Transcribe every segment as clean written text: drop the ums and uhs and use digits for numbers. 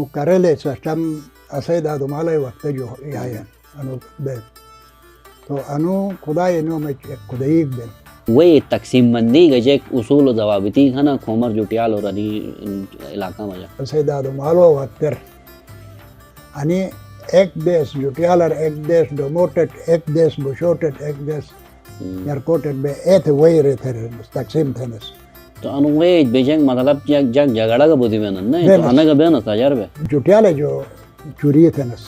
karele system asayda dumala waqt jo yayan anu be تو انو خدای نو میں خدایق بن وہ تقسیم بندی کا ایک اصول و ضوابطی ہے نا کھومر جوٹیال اور انی علاقہ میں سیدا دو مالو وتر انی ایک دیس جوٹیالر ایک دیس ڈوموٹٹ ایک دیس بوشوٹٹ ایک دیس یرکوٹٹ بے ایت وہی رہتے تقسیم تھے نس تو انو وہ بیجنگ مطلب جگ جگڑا کا بودی بینن نا تو انا کا بینن تھا یار بے جوٹیالے جو چوری تھے نس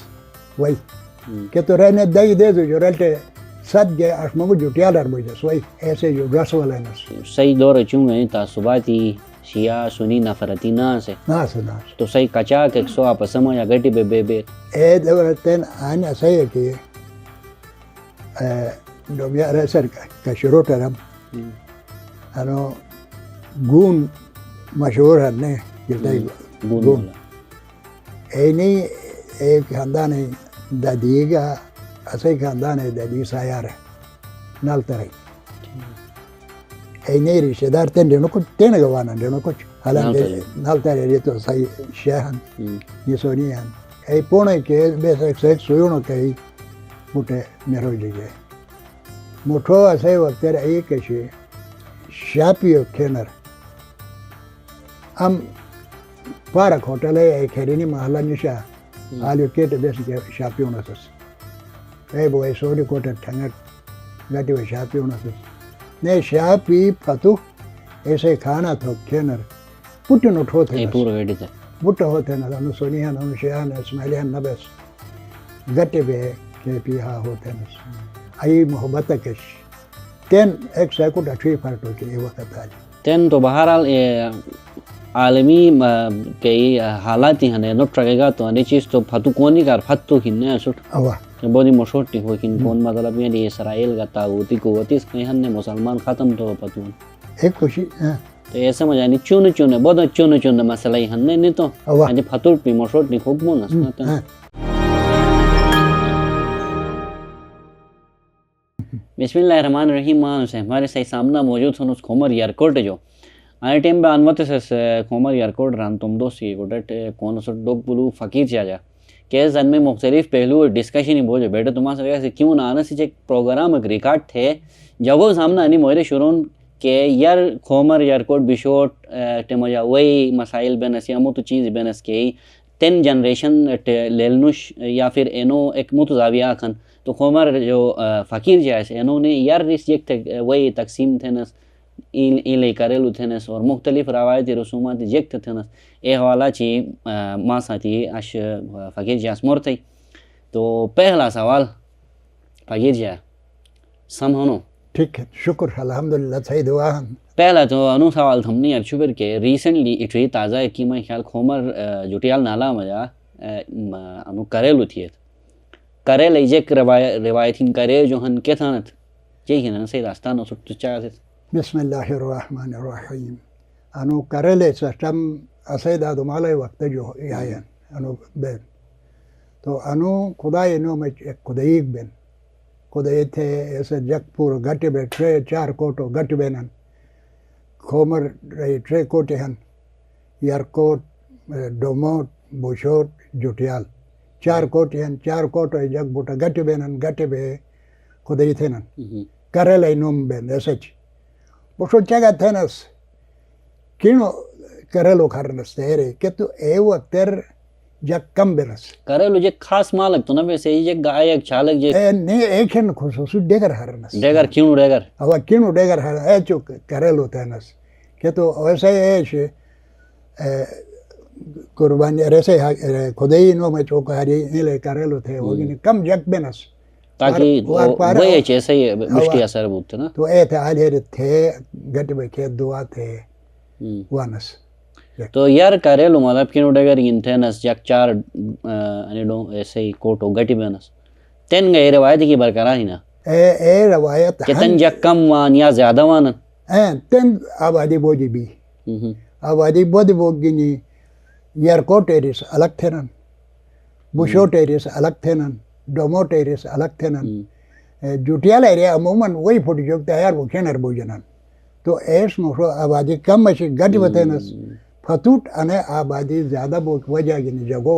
وہی کہ تو رہنے دائی دے جو رلتے صد گئے اشمگو جوٹیالر بوجھس وہی ایسے جو رس والے نس صحیح دور چوں گئے تعصباتی شیعہ سنی نفرتی نا سے تو صحیح کچا کہ سو آپ سمو یا گٹی بے بے بے اے دورتین آنے صحیح ہے کہ دومیا رسر کا شروع ترم انو گون مشہور ہے نے جلتے گون اینی ایک خاندان دادی کا اسی خاندان دادی سایار ہے نال ترائی اینی رشتہ دار تین دنوں کچھ تین گوانا دنوں کچھ حالانکہ نال ترائی یہ تو صحیح شہن یہ سونی ہیں ای پونے کے بیس ایک سویونو کئی موٹے میرو جگہ موٹو اسے وقت رہی کشی شاپیو کھینر ہم پارک ہوٹل ہے ایک ہرینی محلہ نشا آلیو کیٹے بیس کے شاپیو نسس اے بوئے سوری کوٹے ٹھنگت گاٹی وے شاپیو نسس نے شاپی پتو ایسے کھانا تھو کھینر پوٹن اٹھو تھے پورا گاڑی تھے بوٹا ہوتے نا انو سونیان انو شیان اسماعیلیان نبس گٹے بے کے پیہا ہوتے نا آئی محبت کش تین ایک سیکوٹ اٹھوی پھرٹو کے یہ وقت آج تین تو بہرحال عالمی کئی حالاتی ہیں نوٹ رکھے گا تو انہی چیز تو پھتو کونی کار پھتو کھننے سوٹ بہت ہی مشہور ہو کن کون مطلب یعنی اسرائیل کا تاغوتی قوتی اس کہیں نے مسلمان ختم تو پتو ایک خوشی تو ایسا مجھے یعنی چونے بہت چونے مسئلہ ہی ہننے نہیں تو یعنی پھتو پی مشہور نہیں خوب مونس بسم اللہ الرحمن الرحیم مان سے ہمارے صحیح سامنا موجود ہیں اس کھومر یارکوٹ جو آنے ٹیم پہ انوات سے کھومر یارکوٹ ران تم دو سی کوٹٹ کون سو ڈوگ بلو فقیر چاہ جا کہ زن میں مختلف پہلو ڈسکشن ہی بوجھے بیٹے تمہاں سے کیوں نہ آنا سی ایک پروگرام ایک ریکارڈ تھے جگہ سامنا انی موہرے شرون کہ یار کھومر یارکوٹ بشوٹ ٹیموجا وہی مسائل بینس یا متو چیز بینس کے تین جنریشن لیلنوش یا پھر اینو ایک متزاویہ کھن تو کھومر جو فقیر جیسے انہوں نے یار ریسیکٹ وہی تقسیم تھنس ایلے کریلو تھنس اور مختلف روایتی رسومات جیکت تھنس اے حوالہ چی ماں ساتھی اش فقیر جیس مورتی تو پہلا سوال فقیر جیا سمجھنو ٹھیک ہے شکر الحمدللہ صحیح دعا پہلا تو انو سوال تھمنی ارچوبر کے ریسنٹلی اٹھوی تازہ ہے کہ میں خیال کھومر جوٹیال نالا مجا انو کریلو تھیت کرے لیجیک روایتین کرے جو ہن کے تھانت جی ہن سے داستان سٹ چاہتے بسم اللہ الرحمن الرحیم انو کرے لے سسٹم اسیدا دمالے وقت جو یاین انو بین تو انو خدای نو میں خدایق بن خدای تھے ایسے جگ پور گٹ بے ٹرے چار کوٹو گٹ بینن کھومر ٹرے کوٹے ہن یارکوٹ ڈوموٹ بوشوٹ جوٹیال چار کوٹی ہیں چار کوٹو جگ بوٹا گٹی بینن گٹی بے خدای تھینن کرے لئی نوم بین ایسے چی بوشو چگا تھینس کینو کرے لو کھرنس تیرے کہ تو اے وقت تیر جگ کم بینس کرے لو جگ خاص مالک تو نا ویسے ہی جگ گائک چالک جگ نہیں ایک ہن خصوصی ڈیگر ہرنس ڈیگر کینو ڈیگر ہوا کینو ڈیگر ہرنس اے چو کرے لو تھینس کہ تو ویسے ایش قربانی ایسے خدای نو میں چوکا ہری نیلے کریلو تھے وہ کم جگ بینس تاکہ وہی چیسے ہی مشتی اثر بود تھے نا تو اے تھے آلیر تھے گٹ بے کھیت دعا تھے وانس تو یار کریلو مطلب کینو ڈیگر ان تھینس جگ چار انیڈو ایسے ہی کوٹو گٹی بینس تین گئے روایت کی برقرار ہی نا اے روایت کہ تن جگ کم وان یا زیادہ وانن تین آبادی بوجی بھی آبادی بودی بوگینی یارکوٹ ایریس الگ تھینن بوشوٹ ایریس الگ تھینن ڈوموٹ ایریس الگ تھینن جوٹیال ایریا عموماً وہی فوٹی جوگتا ہے یار وہ کھینر بوجنن تو ایس موشو آبادی کم مشی گٹ بتینس فتوٹ અને આબાદી જ્યાદા બહુ વજાગીની જગો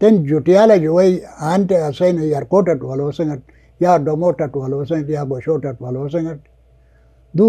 ten jutiala juwai ante asain yarkotat walo sangat ya domotat walo sangat ya boshotat walo sangat 2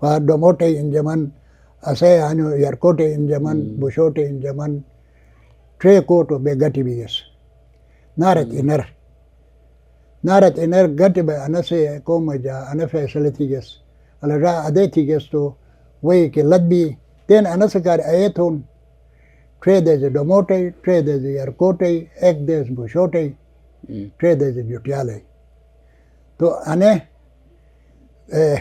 Pak domote in zaman ase anu yarkote in zaman bushote in zaman tre koto be gati biges narat iner gati be anase komaja ana facility ges alara ade tiges to way ke ladbi ten anase kar ayethon tre de domote tre de yarkote ek des bushote tre de jutiale to ane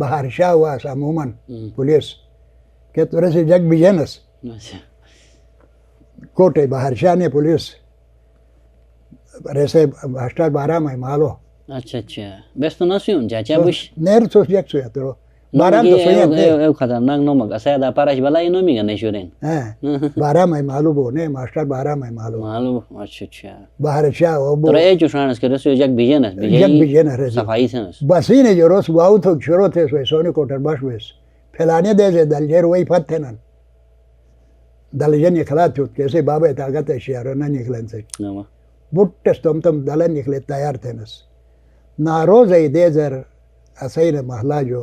bahar shah was amuman police ke turasi jag bijanas اچھا kote bahar shah ne police rese hashtar 12 mai malo اچھا اچھا بس تو نسیون چاچا Bush ner sos jak so yatro baram to so yat اے خطرناک نمک اسا دا پارش بلا نومی گنے شورین 12 mai malu bo ne master 12 mai malu معلوم اچھا اچھا bahar shah o bo تو اے جو شانس کرے سو جگ بیجنس jag bijanas rese صفائی since basine joros wow to choro the so soni kotar bash wes phelane de ze daljer wai fathenan daljen nikhlat to kaise baba tagat hai shehro na niklan se نما buttas tom dalan nikle tayar thenas naroz ay dezer asaina mahla jo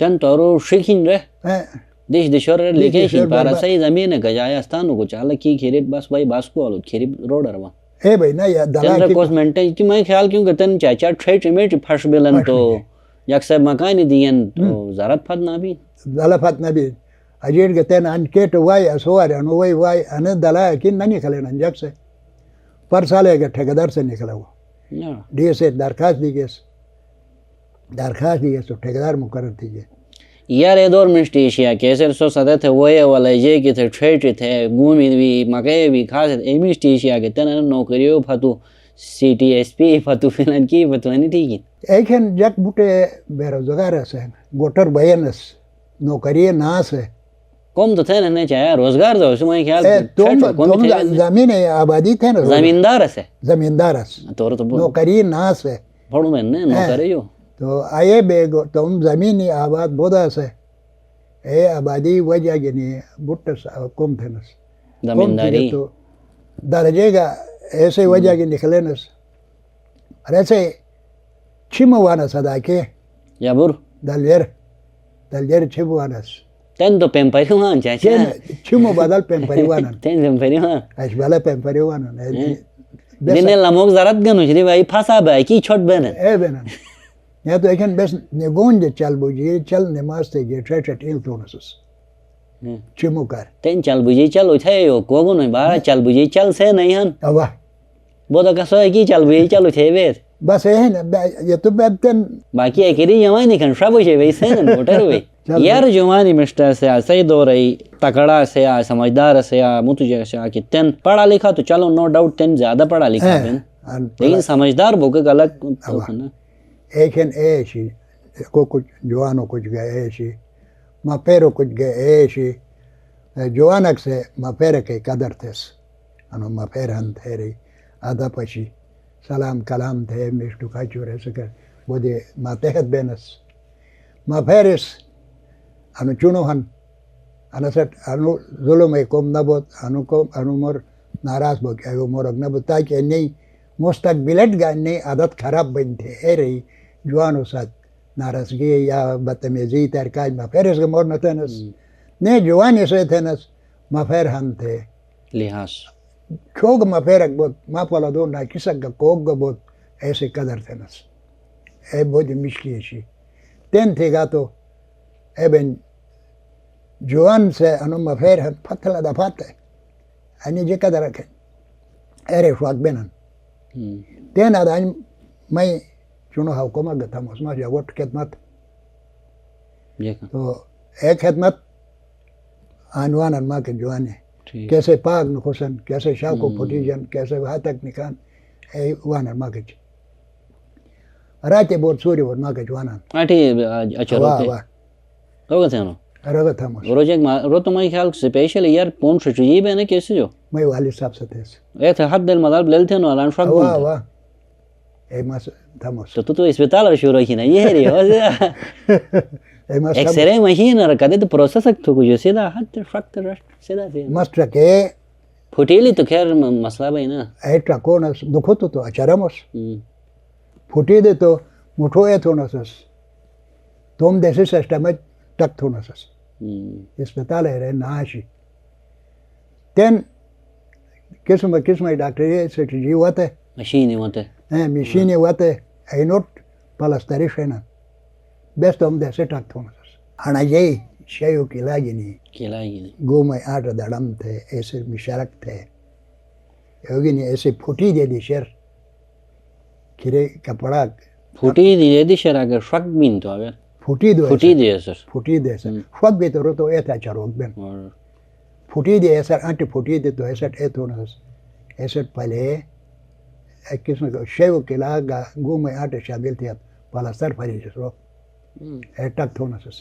تن تورو شکین ره دیش دشور لیکیشن پارا سای زمین گجایا استانو کو چاله کی کھیریت بس بھائی باس کو الو کھیری روڈ اروا اے بھائی نا یا تن کوس منٹے کی میں خیال کیوں کہ تن چاچا ٹھیٹ میٹ پھش بلن تو یک سے مکان دین تو زارت پھد نہ بھی دلا پھد نہ بھی اجیر گتن ان کیٹ وای اسوار ان وای ان دلا کی نہ نکلے نن جک سے پر سالے کے ٹھیکیدار سے نکلا وہ ڈی سے درخواست دی گیس تو ٹھیکیدار مقرر دیجیے یار یہ دور میں اسٹیشیا کیسے سو سدے تھے وہ والا یہ کہ تھے ٹھیٹ تھے گومی بھی مکے بھی خاص ایمی اسٹیشیا کے تن نوکریو پھتو سی ٹی ایس پی پھتو فلان کی پھتو نہیں ٹھیک ایکن جک بوٹے بے روزگار ہے گوٹر بیانس نوکری ناس ہے کم تو تھے نہیں چاہیا روزگار دو اس میں خیال تم زمین آبادی تھے نا زمیندار ہے زمیندار تو نوکری ناس ہے پڑھو میں نے نوکری ہو تو آئے بے تم زمینی آباد بودا سے اے آبادی وجہ گنی بٹس کم تھے نس زمینداری تو درجے گا ایسے وجہ کی نکلے نس اور ایسے چھموانا صدا کے جابر دلیر چھموانا تین تو پیمپریوان چاچا چھمو بدل پیمپریوانا تین پیمپریوان اشبالا پیمپریوانا دینے لاموک زارت گنو چلی بھائی پھاسا بھائی کی چھوٹ بینن اے بینن یا تو ایکن بس نگون جے چل بوجی چل نماز تے جے ٹھٹ ایل تونسس چمو کر تین چل بوجی چل اٹھے یو کوگو نہیں بارا چل بوجی چل سے نہیں ہن اوا بودا کسو ہے کی چل بوجی چل اٹھے بیت بس ہے نا یہ تو بتن باقی ایکری جوانی کن شابو چے وی سین موٹر وی یار جوانی مسٹر سے صحیح دو رہی تکڑا سے سمجھدار سے متجہ سے کہ تین پڑھا لکھا تو چلو نو ڈاؤٹ تین زیادہ پڑھا لکھا ہے لیکن سمجھدار بوکے الگ ایکن ایشی کو کچھ جوانو کچھ گئے ایشی ما پیرو کچھ گئے ایشی جوانک سے ما پیرے کے قدر تھیس انو ما پیرہن تھے رہی آدھا پشی سلام کلام تھے مشتو کھاچو رہ سکر بودی ما تحت بینس ما پیرس انو چونو ہن انو ظلم کم نبود انو مر ناراض بود ایو مرگ نبود تاکہ انہی مستقبلت گا انہی عادت خراب بنتے ہے رہی جوانو ساتھ نارسگی یا بدتمیزی ترکاج ما پیرس کے مور نتنس نے جوانی سے تھنس ما پیر ہن تھے لحاظ کھوگ ما پیرک بود ما پولا دو نا کسک گا کوگ گا بود ایسے قدر تھنس اے بود مشکی شی تین تھے گا تو اے بن جوان سے انو ما پیر ہن پتلا دا پاتے انہی جے قدر رکھیں ایرے شواق بینن تین آدھا میں چونو حکومت گتا مسما جاوٹ خدمت تو ایک خدمت آنوان انما کے جوانے کیسے پاک نخوصن کیسے شاہ کو پھوٹی جن کیسے وہاں تک نکان اے وان انما کے راتے بہت سوری بہت ما کے جوانان آٹھی اچھا روتے روگا تھے انو روگا تھا مس رو تو میں خیال سپیشل یار پون شجیب ہے نا کیسے جو میں والد صاحب سے تھے اے تھے حد دل مدار بلیل تھے انو الان شاک بولتا واہ اے مس تھا مس تو اسپیتال شروع کی نا یہ ہے رہی ایکس رے مشین اور کدے تو پروسیس تو کچھ سیدھا حد فقط رشت سیدھا تھے مستر کے پھوٹیلی تو خیر مسئلہ بھائی نا اے ٹرکو نس دکھو تو اچارا مس پھوٹی دے تو مٹھو اے تو نسس توم دسی سسٹم تک تھونس اسپتال ہے ناشی تین قسم ڈاکٹر یہ سٹرجی ہوتے مشین ہوتے مشین ہوتے اینوٹ پلستری شینا بیس توم دسی تک تھونس انا یہی شیو کی لاگی نہیں گو میں آٹھ دڑم تھے ایسے مشارک تھے ہوگی نہیں ایسے پھوٹی دے دی شیر کھرے کپڑا پھوٹی دے دی شیر اگر شک بین تو اگر پھوٹی دے سر شک بھی تو رو تو ایتا چروک بین پھوٹی دے ایسا انٹی پھوٹی دے تو ایسا ایتو نس ایسا پہلے ایک قسم کا شیو کی لاگا گو میں آٹھ شامل تھے پلستر پھری جس رو ٹک تھو نسس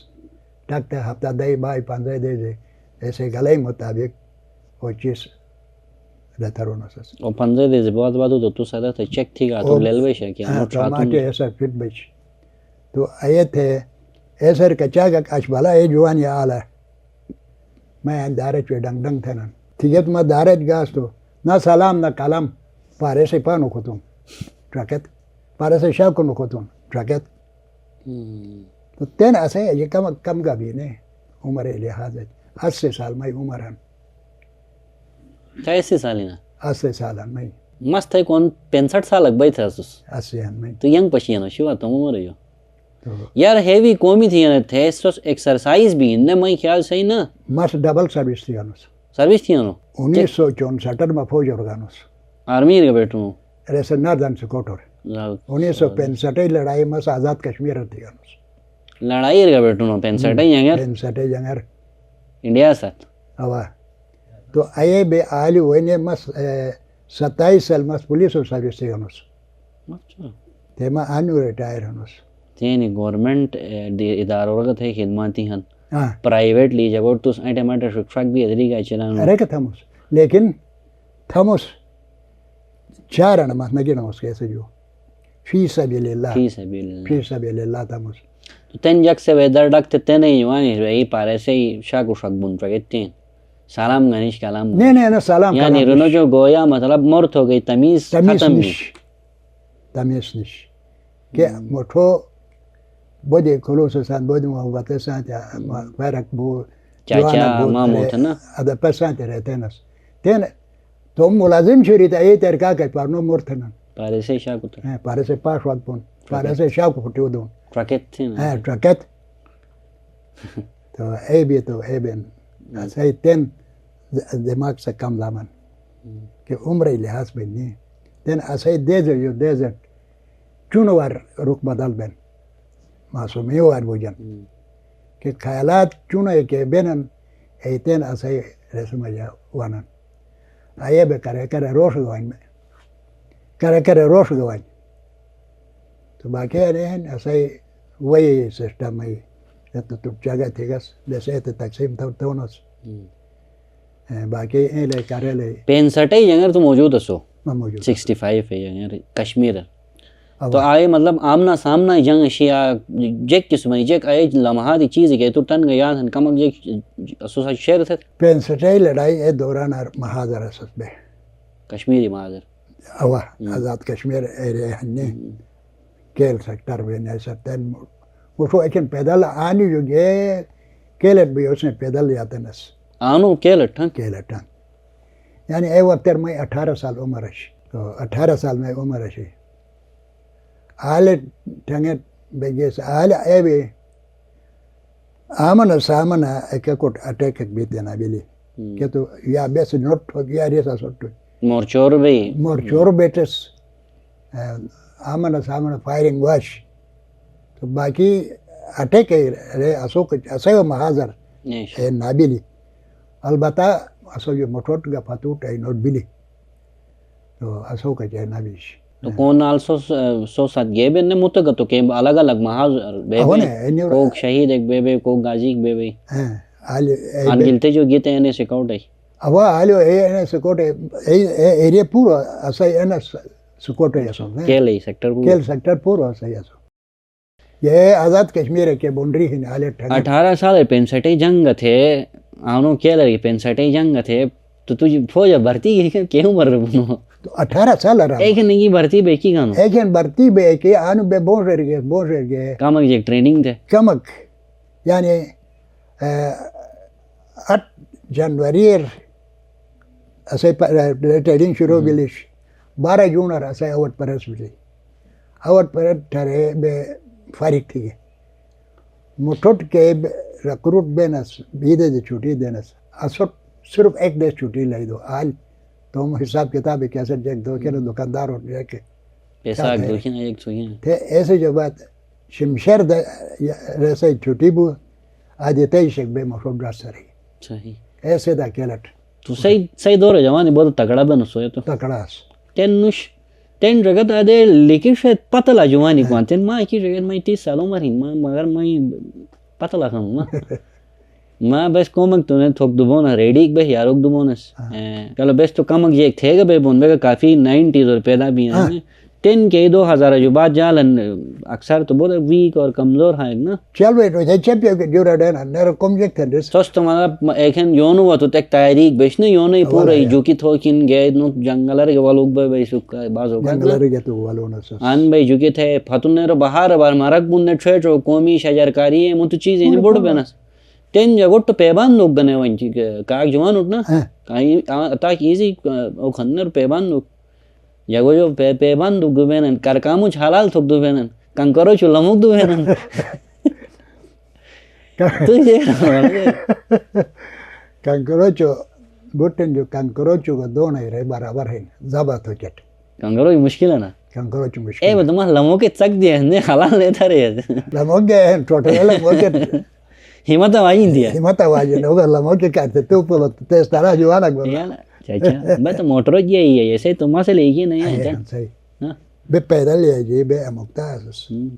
ٹک تھے ہفتہ دائی بائی پانزائی دے دے ایسے گلائی مطابق وہ چیز رہتا رو نسس اور پانزائی دے دے بعد بعد تو سادہ تھا چیک تھی گا تو لیل بیش ہے کیا تو ماٹے ایسا فٹ بیش تو آئے تھے ایسا کچا گا کاش بالا اے جوان یا آلہ میں دارج پہ ڈنگ ڈنگ تھے نا ٹھیک ہے تو میں دارج گاس تو نہ سلام نہ کلام پارے سے پانو کھتوں ٹرکت پارے سے شاہ کو نکھتوں ٹرکت تو تین ایسے یہ کم کا بھی نہیں عمر لحاظ 80 سال میں عمر ہم 80 سال نا 80 سال ہم میں مست ہے کون 65 سال لگ بائی تھا 80 ہم میں تو ینگ پشی نا شو تم عمر ہے یار ہیوی قومی تھی نا تھے ایکسرسائز بھی نے میں خیال صحیح نا مس ڈبل سروس تھی انس سروس تھی نا 1964 میں فوج افغانوس آرمی کا بیٹھوں ریسے ناردن سکوٹر 1965 لڑائی مس آزاد کشمیر تھی انس لڑائی کا بیٹھوں نا 65 جنگر انڈیا ساتھ ہوا تو آئے بے آلی ہوئے مس 27 سال مس پولیس سروس تھی انس تے میں آنو ریٹائر انس تینی گورنمنٹ اداروں کا تھے خدماتی ہیں پرائیویٹ لی جب اور تو اینٹے ماٹر شک بھی ادری کا چلانا ارے کہ تھمس لیکن تھمس چار انمات نگینا اس کیسے جو فی سبیل اللہ تھمس تو تین جگ سے ویدر ڈکتے تین ہی جوانی رہی پارے سے ہی شاکو شک بن پرگتے ہیں سلام گنیش کلام نہیں سلام یعنی رنو جو گویا مطلب مرت ہو گئی تمیز ختم نہیں تمیز نش کہ مٹھو بودی خلوص سان بودی محبت سان فرق بو چاچا مامو تھا نا ادب سان رہتے ہیں تین تم ملازم شری تھا یہ ترکا کہ پارنو مرتنا پارے سے شاکو تھا پارے سے پاس وقت پون پارے سے شاکو پھٹیو دوں ٹرکت تھے نا ٹرکت تو اے بھی تو اے بین صحیح تین دماغ سے کم دامن کہ عمر لحاظ بین نہیں تین ایسے دیزر چونوار رخ بدل بین معصومی وار بوجن کہ خیالات چونے کے بینن ایتین ایسے رسم جا وانن آئے بے کرے روش گوائن میں کرے روش گوائن تو باقی رہن ایسے وہی سسٹم ہے تو جگہ تھی گس جیسے تقسیم تونس باقی اے لے کرے لے 65 ینگر تو موجود ہسو موجود 65 ہے ینگر کشمیر تو آئے مطلب آمنا سامنا جنگ اشیاء جیک قسم ہے جیک آئے لمحات چیز ہے تو تن گیا ہن کم جیک اسوسا شہر تھے 65 لڑائی ہے دوران محاذر اسد بے کشمیری محاذر اوا آزاد کشمیر ایریا ہنے کیل سیکٹر میں نے سرتن وہ ایکن پیدل آنی جو گے کیلٹ بھی اس نے پیدل جاتے نس آنو کیلٹ یعنی اے وقت میں 18 سال عمر ہے تو 18 سال میں عمر ہے آلے ٹھنگت بگیس آلے اے بھی آمن سامنا ایک کوٹ اٹیک بھی دینا بلی کہ تو یا بیس نوٹ ہو گیا ریسا سوٹو مورچور بیٹس آمن سامنا فائرنگ واش تو باقی اٹیک رہے اسو محاذر نابلی البتہ اسو جو مٹوٹ گا فتوٹ ہے نوٹ بلی تو اسو کا چاہے نابیش تو کون آلسو سو ساتھ گئے بے نے متگا تو کہ الگ الگ محاذر بے بے کوک شہید ایک بے بے کوک غازی ایک بے بے آن گلتے جو گیتے ہیں سکوٹ ہے اب آلیو اے سکوٹ ایریا پورا اسا ہے سکوٹ ہے اسو کیل سیکٹر پورا اسا ہے یہ آزاد کشمیر کے بونڈری ہیں آلے 18 سال 65 جنگ تھے آنو کیلر کی 65 جنگ تھے تو تجھے فوج بھرتی کیوں مر رہے تو 18 سال رہا ایک نگی بھرتی بے کی گانو ایکن برتی بے کہ آنو بے بون رہ گئے کامک جیک ٹریننگ تھے کمک یعنی 8 جنوری اسے ٹریننگ شروع بلیش 12 جون اسے اوٹ پرس بلی اوٹ پر ٹھرے بے فارغ تھی مٹھٹ کے رکروٹ بینس بیدے دی چھوٹی دینس اسوٹ صرف ایک دے چھوٹی لئی دو آج تو ہم حساب کتاب کیسے دیکھ دو کہ دکاندار ہو جائے کہ پیسہ دوکھیں ایک سوئیں تھے ایسے جو بات شمشیر رسے چھوٹی بو آج تی شک بے مفروض راستہ رہی صحیح ایسے دا کیلٹ تو صحیح دور ہے جوانی بہت تکڑا بنا سوئے تو تکڑاس تین جگت آدھے لیکن شاید پتلا جوانی کو آنتین ماں کی جگت میں 30 سال عمر ہی مگر میں پتلا کھاؤں ماں بس کومک تو نے تھوک دبونا ریڈیک بے یاروک دبونس کلو بس تو کمک یہ ایک تھے گا بے بون بے کافی 90s اور پیدا بھی ہیں 10 کے 2000 جو بات جالن اکثر تو بہت ویک اور کمزور ہیں نا چل بے تو چپیو کے جورا دینا نیرو کم جک تھے سوچ تو مطلب ایکن یونو ہوا تو تک تحریک بیشنے یونو ہی پورا ہی جو کی تھوکن گئے نو جنگلر کے والوگ بے سکا باز ہوگا جنگلر کے تو والونا سس آن بھائی جو کی تھے پھتن نیرو بہار بار مرک بون نے چھوڑ چھو قومی شجرکاری ہے مو تو چیز ہیں بڑھ بینس تین جگہ تو پیبان لوگ گنے وانچی کاک جوان اٹھنا اتاک ایزی او کھنر پیبان لوگ جگہ جو پیبان دو بینن کرکامو حلال تھوک دو بینن کنکرو چو لموک دو بینن کنکروچو بوٹن جو کنکروچو کو دو نہیں رہے برابر ہیں زبط ہو چٹ کنکرو بھی مشکل ہے نا کنکروچو مشکل اے بتما لمو کے چک دیا ہے حلال لیتا رہے لموک گئے ہیں ٹوٹل لموک کے ہمت آوائی دیا ہمت آواز ہے وہ لموک کے کہتے تو پلو تیز طرح جو آنا گولا چاچا میں تو موٹرو جی ہے ایسے تمہاں سے لے گی نہیں ہے صحیح بے پیدل ہے جی بے امکتا ہے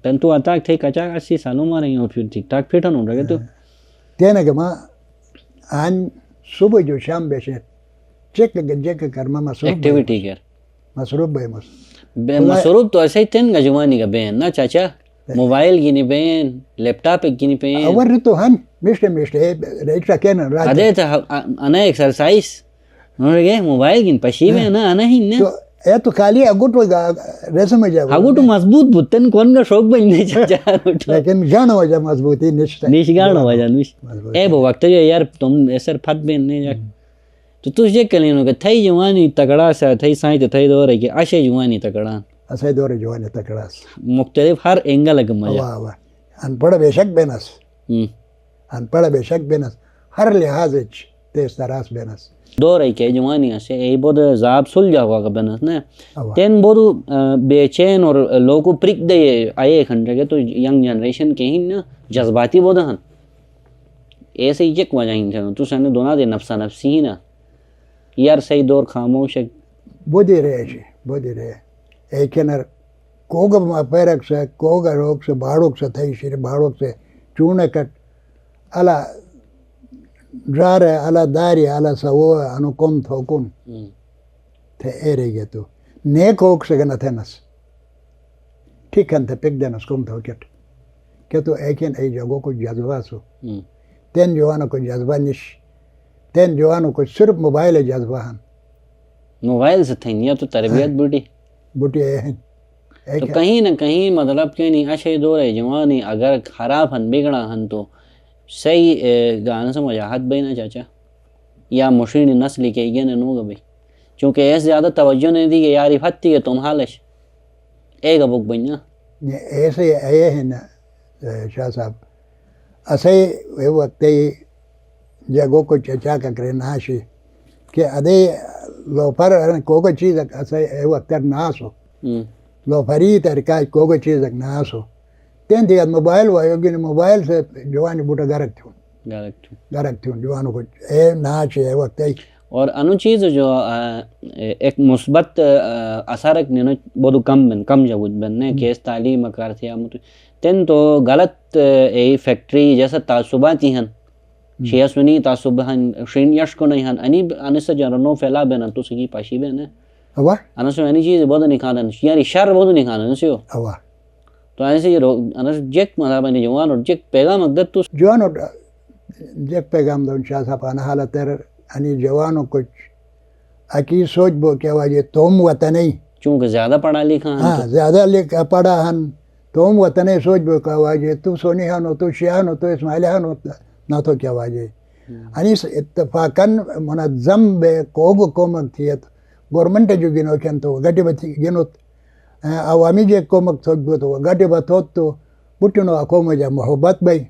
تن تو اتاک تھے کچا 80 سالوں میں رہی ہوں پھر ٹھیک ٹھاک پھٹن ہو رہے تو تینا کہ ماں آن صبح جو شام بیشے چیک کرما مصروف ایکٹیویٹی کر مصروف بے مصروف تو ایسے ہی تین کا جوانی کا بین نا چاچا موبائل گینی بین لیپ ٹاپ گینی بین اور تو ہن مشتے ریکٹا کہنا ادے تھا انا ایکسرسائز انہوں نے کہا موبائل گین پشی میں نا انا ہی نا اے تو خالی اگوٹو ریسم جا اگوٹو مضبوط بوتن کون کا شوق بننے چاچا لیکن گانا وجہ مضبوطی نیش گانا وجہ نیش اے وہ وقت جو یار تم ایسر پھٹ بین نہیں جا تو تجھ یہ کلینو کہ تھئی جوانی تکڑا سا تھئی سائیں تو تھئی دور ہے کہ اشے جوانی تکڑا اسے دور جوانی تکڑا مختلف ہر اینگل کا مزہ واہ واہ ان پڑھ بے شک بینس ان پڑھ بے شک بینس ہر لحاظ تیز تراس بینس دور ہے کہ جوانی سے ای بود زاب سلجا ہوا کا بنس نا تین بود بے چین اور لوگو پرک دے آئے کھنڈے کے تو ینگ جنریشن کے ہی نا جذباتی بود ہن ایسے ہی چک وجہ ہی تو سنے دونا دے نفسا نفسی ہی نا یار صحیح دور خاموش ہے بودی رہے ایکنر کوگا ما پیرک سے کوگا روک سے باڑوک سے تھئی شیر باڑوک سے چونے کٹ علا ڈرار ہے علا داری علا سوو انو کم تھوکن تھے اے رہی گئے تو نیک ہوک سے گنا تھے نس ٹھیک ہن تھے پک دے نس کم تھوکٹ کہ تو ایکن ای جگہ کو جذبہ سو تین جوانوں کو جذبہ نش تین جوانوں کو صرف موبائل جذبہ ہن موبائل سے تھیں یا تو تربیت بوٹی ہیں تو کہیں نہ کہیں مطلب کہ نہیں اشے دور ہے جوانی اگر خراب ہن بگڑا ہن تو صحیح گانا سے مجاہد بھائی نا چاچا یا مشین نسل کے یہ نو گا بھائی چونکہ ایسے زیادہ توجہ نہیں دی کہ یاری پھتی ہے تم حالش اے گا بک بھائی نا ایسے اے ہیں نا شاہ صاحب اسے وقت جگہ کو چچا کا کرے ناشی کہ ادے لوپر کوئی چیز اسے وقت ناس ہو لوپری ترکا کوئی چیز ناس ہو تین دیگر موبائل ہوگی موبائل سے جوانی بوٹا گرک تھوں جوانوں کو اے ناچ ہے وقت اور انو چیز جو ایک مثبت اثر بہت کم جگہ بننے کیس تعلیم کار تھیا تین تو غلط ای فیکٹری جیسا تعصباتی ہیں شیعہ سنی تعصب ہن شین یش کو نہیں ہن انی انس جرنو پھیلا بنا تو سکی پاشی بنا ہوا انس انی چیز بہت نکالن یعنی شر بہت نکالن سیو ہوا تو ایسے انس جک مطلب نے جوان اور جک پیغام اقدر تو جوان اور جک پیغام دو شاہ صاحب انا حالت انی جوانوں کچھ اکی سوچ بو کیا واجے توم وطنی چونکہ زیادہ پڑھا لکھا ہیں ہاں زیادہ پڑھا ہن توم وطنی سوچ بو کیا واجے تو سونی ہن ہو تو شیعہ ہن ہو تو اسماعیلی ہن ہو نہ تو کیا واجے انیس اتفاقاً منظم بے کوگ کومک تھیت گورنمنٹ جو گنو کن تو گٹی بتی گنوت عوامی جو کومک سوچ بو تو گٹی بتوت تو بٹنو اکوم جا محبت بھائی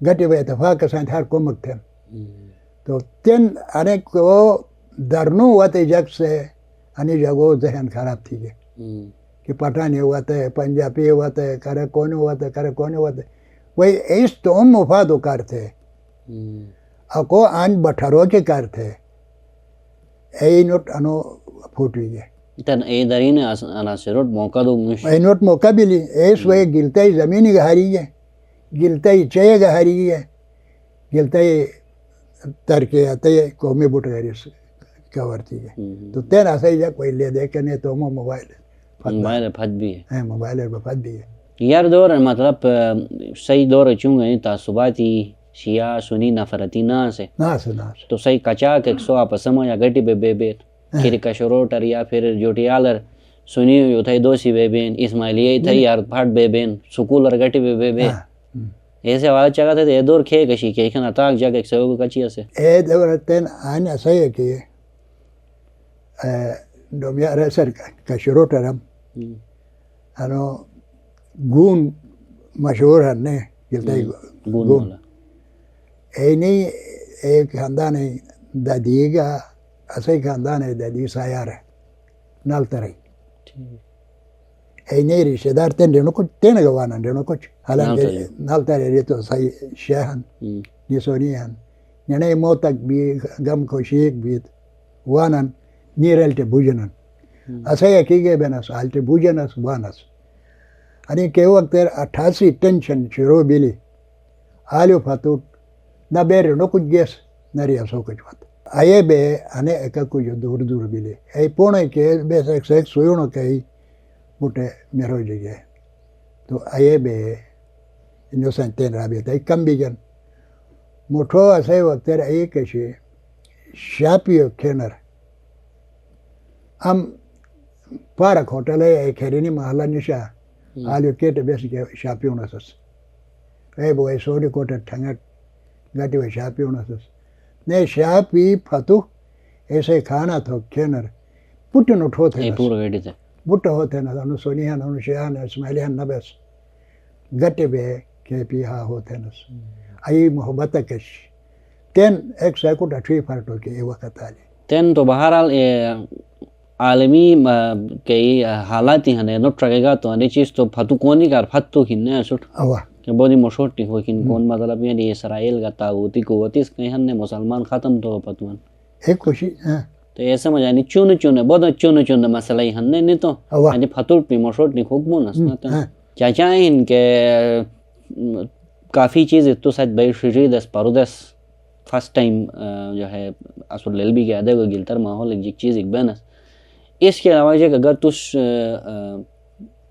گٹی بے اتفاق سائنت ہر کومک تھے تو تین انے کو درنو ہوتے جگ سے انی جگہ ذہن خراب تھی گئے کہ پٹھانی ہوتا ہے پنجابی ہوتا ہے کرے کون ہوتا ہے کرے کون ہوتا ہے وہی ایس تو ہم مفاد کرتے اکو آن بٹھرو کے کرتے ای نوٹ انو پھوٹی گئے تن اے درین عناصرات موقع دو مش ای نوٹ موقع بھی لی ایس وہی گلتا ہی زمینی گہاری ہے گلتا ہی چے گہاری ہے گلتا ہی ترکے آتے ہیں قومی بوٹ گریس کورتی ہے تو تین ایسا ہی جا کوئی لے دے کہ نہیں تو موبائل موبائل پھت بھی ہے موبائل بفت بھی ہے یار دور مطلب صحیح دور چوں گئے تعصباتی شیعہ سنی نفرتی نہ سے ناس تو صحیح کچا کہ سو آپ سما یا گٹی بے بیت کھر کشروٹر یا پھر جوٹیالر سنی یو تھئی دوسی بے بین اسماعیلی تھئی یار پھٹ بے بین سکولر گٹی بے بے بے ایسے آواز چاہتا تھے دور کھے کشی کہ ایک اتاق جا کے ایک سو کچی اسے اے دور تین آن ایسا ہے کہ دومیا رسر کشروٹر ہم انو گون مشہور ہے نے گلتا ہی گون اینی ایک خاندان ہے دادیگا اسی خاندان ہے دادی سایار ہے نال ترائی اینی رشتہ دار تین دینو کچھ تین گوانا دینو کچھ حالانکہ نال ترائی تو سی شیہن نیسونی ہن یعنی موتک بھی غم خوشیک بھی وانن نیرلتے بوجنن اسی یکی گئے بینس آلتے بوجنس وانس انی کہ وقت 88 ٹینشن شروع بیلی آلیو فتوٹ نہ بیرے نو کچھ گیس نہ ریا سو کچھ بات آئے بے آنے ایکا کچھ دور دور بیلی ای پونے کے بے ایک سے ایک سویونو کہی بوٹے میرو جگہ تو آئے بے انو سنتین رابطہ ای کم بیگن موٹھو اسے وقت ای کشی شاپیو کھینر ہم پارک ہوٹل ہے ایک ہرینی محلہ نشا آلیو کیٹے بیس کے شاپیو نسس اے بوئی سوڑی کوٹے ٹھنگٹ گاٹی وہ شاپی ہونا سس نے شاپی پھتو ایسے کھانا تھو کھینر پوٹن اٹھو تھے بوٹا ہوتے نا انو سونی ہن انو شیعان اسماعیلی ہن نبس گٹے بے کے پی ہا ہوتے نس آئی محبت کش تین ایک سیکوٹ اٹھوی فرٹو کے وقت آلی تین تو بہرحال عالمی کئی حالاتی ہیں نوٹ رکھے گا تو انہی چیز تو پھتو کونی کار پھتو کھننے سوٹ کہ بہت مشہور ٹی ہو کن کون مطلب یعنی اسرائیل کا تاغوتی قوتی اس کہیں نے مسلمان ختم تو پتوان ایک خوشی تو یہ سمجھ آنی چون بہت چون مسئلہ ہی ہن نے تو یعنی پھتو ٹی مشہور ٹی خوب نسنا کیا چاہیں کہ کافی چیز تو ساتھ بے شجری دس پرودس فرسٹ ٹائم جو ہے اصل لیل بھی گیا دے گو گلتر ماحول ایک چیز ایک بینس اس کے علاوہ کہ اگر تس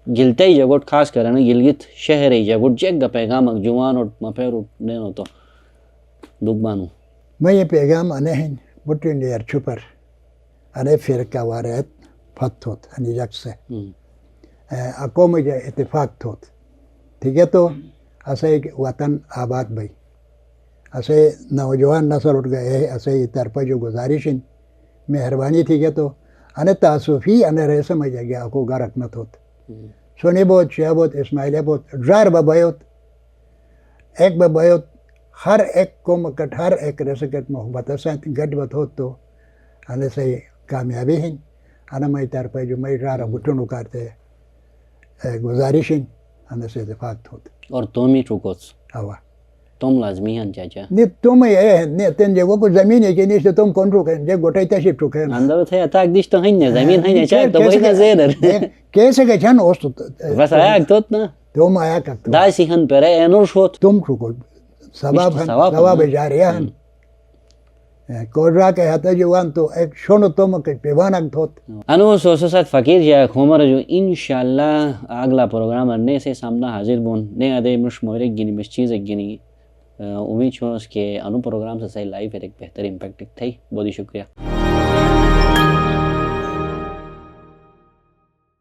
گلتے ہی جگوٹ خاص کرنا گلگت شہر ہی جگوٹ جگ گا پیغام اک جوان اور مپیر نینو تو دکھ بانو میں یہ پیغام آنے ہیں بٹی نیر چھپر آنے فرقہ واریت پھت ہوت ہنی جگ سے اکو مجھے اتفاق ہوت ٹھیک ہے تو اسے وطن آباد بھائی اسے نوجوان نسل اٹھ گئے اسے طرف جو گزارشن مہربانی ٹھیک ہے تو انہیں تعصفی انہیں رہ سمجھ گیا اکو گرک نت ہوت سونی بہت شیعہ بہت اسماعیلیہ بہت ڈرائر ببایوت ایک ببایوت ہر ایک کو مکٹ ہر ایک رسکت محبت ساتھ گٹ بت ہوت تو انہیں سے کامیابی ہیں انہیں میں طرف جو میں ڈرائر بٹنو کرتے گزارشن انہیں سے اتفاق ہوت اور تم ہی ٹھوکوس ہوا تم لازمی ہیں چاچا نہیں تم یہ ہے نہیں تین جگہ کو زمین ہے کہ نہیں سے تم کون ٹھوکیں جب گوٹائی تشریف ٹھوکیں اندر تھے اتاک دیش تو ہیں زمین ہیں چاچا تو وہی نہ زیدر کیسے کہ چھن اوست بس آیا توت نا تم آیا کرتے دا سی ہن پر اینور شوت تم ٹھوکو ثواب جاریہ ہن کوڈرا کے ہاتھ جوان تو ایک شونو تم کے پیوانک تھوت انو سوسو ساتھ فقیر جا کھومر جو انشاءاللہ اگلا پروگرام نے سے سامنا حاضر بون نے ادے مش مورک گنی مش چیز گنی امید چھو اس کے انو پروگرام سے صحیح لائف ایک بہتر امپیکٹ تھی بہت شکریہ